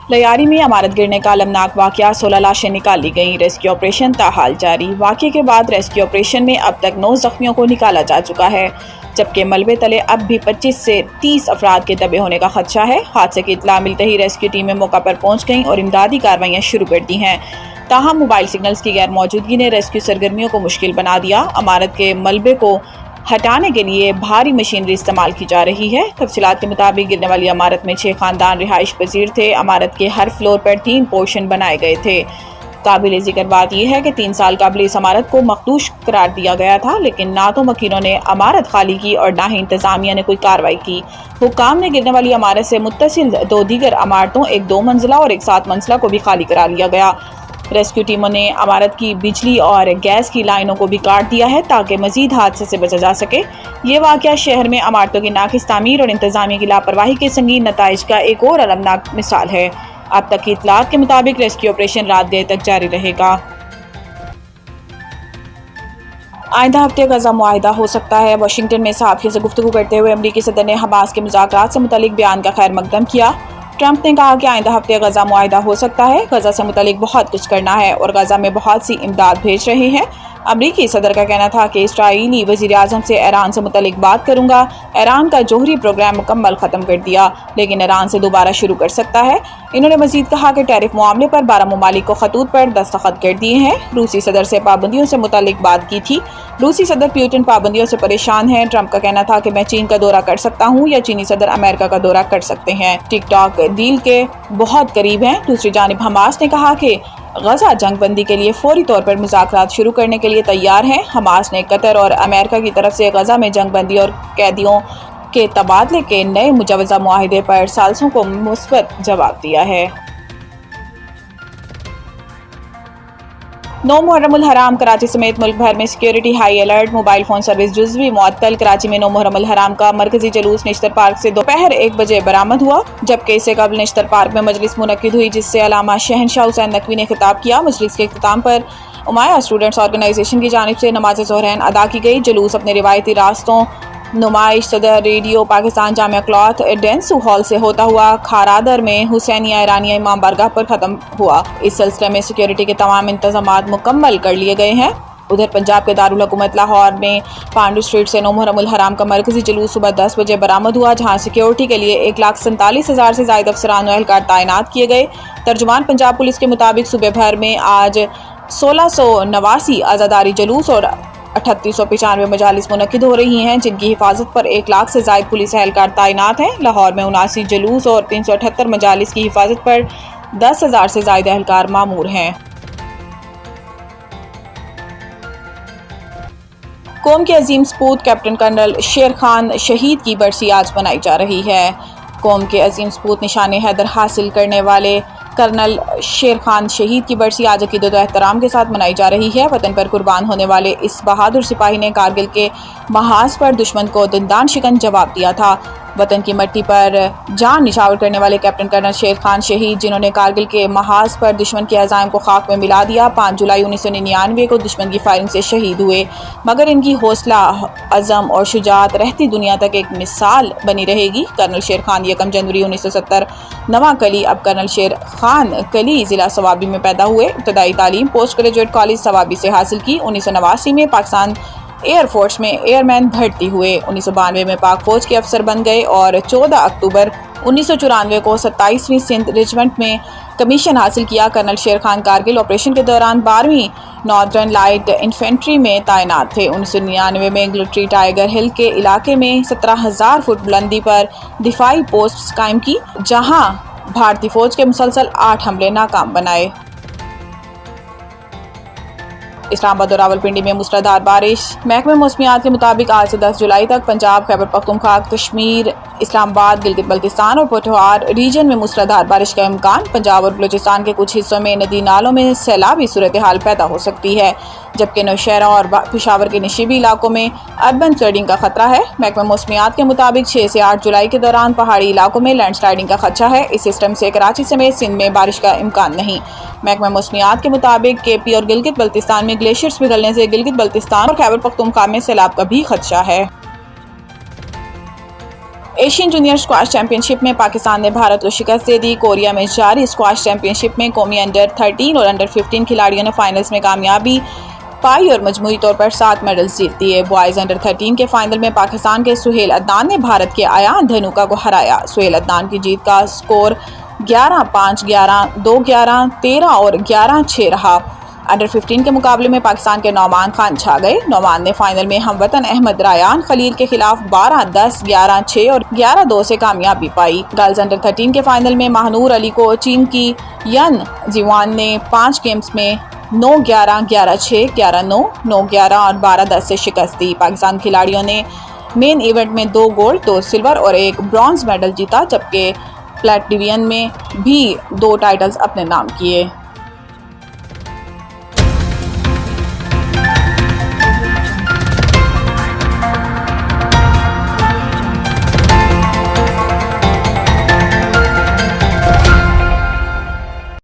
لیاری میں عمارت گرنے کا المناک واقعہ، 16 لاشیں نکال لی گئیں، ریسکیو آپریشن تاحال جاری۔ واقعے کے بعد ریسکیو آپریشن میں اب تک 9 زخمیوں کو نکالا جا چکا ہے، جبکہ ملبے تلے اب بھی 25 سے 30 افراد کے دبے ہونے کا خدشہ ہے۔ حادثے کی اطلاع ملتے ہی ریسکیو ٹیمیں موقع پر پہنچ گئیں اور امدادی کارروائیاں شروع کر دی ہیں، تاہم موبائل سگنلز کی غیر موجودگی نے ریسکیو سرگرمیوں کو مشکل بنا دیا۔ عمارت کے ملبے کو ہٹانے کے لیے بھاری مشینری استعمال کی جا رہی ہے۔ تفصیلات کے مطابق گرنے والی عمارت میں 6 خاندان رہائش پذیر تھے۔ عمارت کے ہر فلور پر 3 پورشن بنائے گئے تھے۔ قابل ذکر بات یہ ہے کہ 3 سال قبل اس عمارت کو مخدوش قرار دیا گیا تھا، لیکن نہ تو مکینوں نے عمارت خالی کی اور نہ ہی انتظامیہ نے کوئی کارروائی کی۔ حکام نے گرنے والی عمارت سے متصل 2 دیگر عمارتوں، ایک 2 منزلہ اور ایک 7 منزلہ کو بھی خالی کرا لیا گیا۔ ریسکیو ٹیموں نے عمارت کی بجلی اور گیس کی لائنوں کو بھی کاٹ دیا ہے تاکہ مزید حادثے سے بچا جا سکے۔ یہ واقعہ شہر میں عمارتوں کی ناقص تعمیر اور انتظامیہ کی لاپرواہی کے سنگین نتائج کا ایک اور المناک مثال ہے۔ اب تک کی اطلاعات کے مطابق ریسکیو آپریشن رات گئے تک جاری رہے گا۔ آئندہ ہفتے غزہ معاہدہ ہو سکتا ہے۔ واشنگٹن میں صحافیوں سے گفتگو کرتے ہوئے امریکی صدر نے حماس کے مذاکرات سے متعلق بیان کا خیر مقدم کیا۔ ٹرمپ نے کہا کہ آئندہ ہفتے غزہ معاہدہ ہو سکتا ہے۔ غزہ سے متعلق بہت کچھ کرنا ہے اور غزہ میں بہت سی امداد بھیج رہے ہیں۔ امریکی صدر کا کہنا تھا کہ اسرائیلی وزیر اعظم سے ایران سے متعلق بات کروں گا۔ ایران کا جوہری پروگرام مکمل ختم کر دیا، لیکن ایران سے دوبارہ شروع کر سکتا ہے۔ انہوں نے مزید کہا کہ ٹیرف معاملے پر 12 ممالک کو خطوط پر دستخط کر دیے ہیں۔ روسی صدر سے پابندیوں سے متعلق بات کی تھی۔ روسی صدر پیوٹن پابندیوں سے پریشان ہیں۔ ٹرمپ کا کہنا تھا کہ میں چین کا دورہ کر سکتا ہوں یا چینی صدر امریکہ کا دورہ کر سکتے ہیں۔ ٹک ٹاک ڈیل کے بہت قریب ہیں۔ دوسری جانب حماس نے کہا کہ غزہ جنگ بندی کے لیے فوری طور پر مذاکرات شروع کرنے کے لیے تیار ہیں۔ حماس نے قطر اور امریکہ کی طرف سے غزہ میں جنگ بندی اور قیدیوں کے تبادلے کے نئے مجوزہ معاہدے پر ثالثوں کو مثبت جواب دیا ہے۔ 9 محرم الحرام، کراچی سمیت ملک بھر میں security high alert, mobile phone service جزوی معطل۔ کراچی میں 9 محرم الحرام کا مرکزی جلوس نشتر پارک سے دوپہر 1 بجے برآمد ہوا، جبکہ اس سے قبل نشتر پارک میں مجلس منعقد ہوئی جس سے علامہ شہنشاہ حسین نقوی نے خطاب کیا۔ مجلس کے اختتام پر امایہ اسٹوڈنٹس آرگنائزیشن کی جانب سے نماز ظہرین ادا کی گئی۔ جلوس اپنے روایتی راستوں نمائش صدر ریڈیو پاکستان جامعہ کلاتھ ڈینسو ہال سے ہوتا ہوا کھارادر میں حسینیہ ایرانیہ امام بارگاہ پر ختم ہوا۔ اس سلسلے میں سیکیورٹی کے تمام انتظامات مکمل کر لیے گئے ہیں۔ ادھر پنجاب کے دارالحکومت لاہور میں پانڈو اسٹریٹ سے 9 محرم الحرام کا مرکزی جلوس صبح 10 بجے برآمد ہوا، جہاں سیکیورٹی کے لیے 1,47,000 سے زائد افسران و اہلکار تعینات کیے گئے۔ ترجمان پنجاب پولیس کے مطابق صوبے بھر میں آج 1689 عزاداری جلوس اور 3895 مجالس منعقد ہو رہی ہیں، جن کی حفاظت پر 1 لاکھ سے زائد پولیس اہلکار تعینات ہیں۔ لاہور میں 79 جلوس اور 378 مجالس کی حفاظت پر 10,000 سے زائد اہلکار مامور ہیں۔ قوم کے عظیم سپوت کیپٹن کرنل شیر خان شہید کی برسی آج منائی جا رہی ہے۔ قوم کے عظیم سپوت نشان حیدر حاصل کرنے والے کرنل شیر خان شہید کی برسی آج عقیدت و احترام کے ساتھ منائی جا رہی ہے۔ وطن پر قربان ہونے والے اس بہادر سپاہی نے کارگل کے محاذ پر دشمن کو دندان شکن جواب دیا تھا۔ وطن کی مٹی پر جان نچھاور کرنے والے کیپٹن کرنل شیر خان شہید، جنہوں نے کارگل کے محاذ پر دشمن کے عزائم کو خاک میں ملا دیا، 5 جولائی 1999 کو دشمن کی فائرنگ سے شہید ہوئے، مگر ان کی حوصلہ عزم اور شجاعت رہتی دنیا تک ایک مثال بنی رہے گی۔ کرنل شیر خان 1 جنوری 1970 نواں کلی اب کرنل شیر خان کلی ضلع صوابی میں پیدا ہوئے۔ ابتدائی تعلیم پوسٹ گریجویٹ کالج صوابی سے حاصل کی۔ 1989 میں پاکستان ایئر فورس میں ایئر مین بھرتی ہوئے۔ 1992 میں پاک فوج کے افسر بن گئے اور 14 اکتوبر 1994 کو 27ویں سندھ ریجمنٹ میں کمیشن حاصل کیا۔ کرنل شیر خان کارگل آپریشن کے دوران 12ویں ناردرن لائٹ انفینٹری میں تعینات تھے۔ 1999 میں گلٹری ٹائیگر ہل کے علاقے میں 17,000 فٹ بلندی پر دفاعی پوسٹ قائم کی، جہاں بھارتی فوج کے مسلسل 8 حملے ناکام بنائے۔ اسلام آباد اور راولپنڈی میں موسلادھار بارش۔ محکمہ موسمیات کے مطابق آج سے 10 جولائی تک پنجاب، خیبر پختونخوا، کشمیر، اسلام آباد، گلگت بلتستان اور پوٹھوہار ریجن میں موسلادھار بارش کا امکان۔ پنجاب اور بلوچستان کے کچھ حصوں میں ندی نالوں میں سیلابی صورتحال پیدا ہو سکتی ہے، جبکہ نوشہرہ اور پشاور کے نشیبی علاقوں میں اربن فلڈنگ کا خطرہ ہے۔ محکمہ موسمیات کے مطابق 6 سے 8 جولائی کے دوران پہاڑی علاقوں میں لینڈ سلائڈنگ کا خدشہ ہے۔ اس سسٹم سے کراچی سمیت سندھ میں بارش کا امکان نہیں۔ محکمہ موسمیات کے مطابق کے پی اور گلگت بلتستان میں گلیشیئرز پگھلنے سے گلگت بلتستان اور خیبر پختونخوا میں سیلاب کا بھی خدشہ ہے۔ ایشین جونیئر اسکواش چیمپئن شپ میں پاکستان نے بھارت کو شکست دے دی۔ کوریا میں جاری اسکواش چیمپئن شپ میں قومی انڈر 13 اور انڈر 15 کھلاڑیوں نے فائنلز میں کامیابی پائی اور مجموعی طور پر 7 میڈلز جیت لیے۔ بوائز انڈر 13 کے فائنل میں پاکستان کے سہیل عدنان نے بھارت کے ایان دھنوکا کو ہرایا۔ سہیل عدنان کی جیت کا سکور 11-5، 11-2، 11، 13 اور 11-6 رہا۔ انڈر 15 کے مقابلے میں پاکستان کے نعمان خان چھا گئے۔ نعمان نے فائنل میں ہم وطن احمد ریان خلیل کے خلاف 12-10، 11-6 اور 11-2 سے کامیابی پائی۔ گرلز انڈر 13 کے فائنل میں ماہنور علی کو چین کی ین زیوان نے 5 گیمز میں 9-11، 11-6، 11-9، 9-11 اور 12-10 سے شکست دی۔ پاکستان کھلاڑیوں نے مین ایونٹ میں 2 گولڈ، 2 سلور اور 1 برونز میڈل جیتا، جبکہ پلیٹ ڈویژن میں بھی 2 ٹائٹلز اپنے نام کیے۔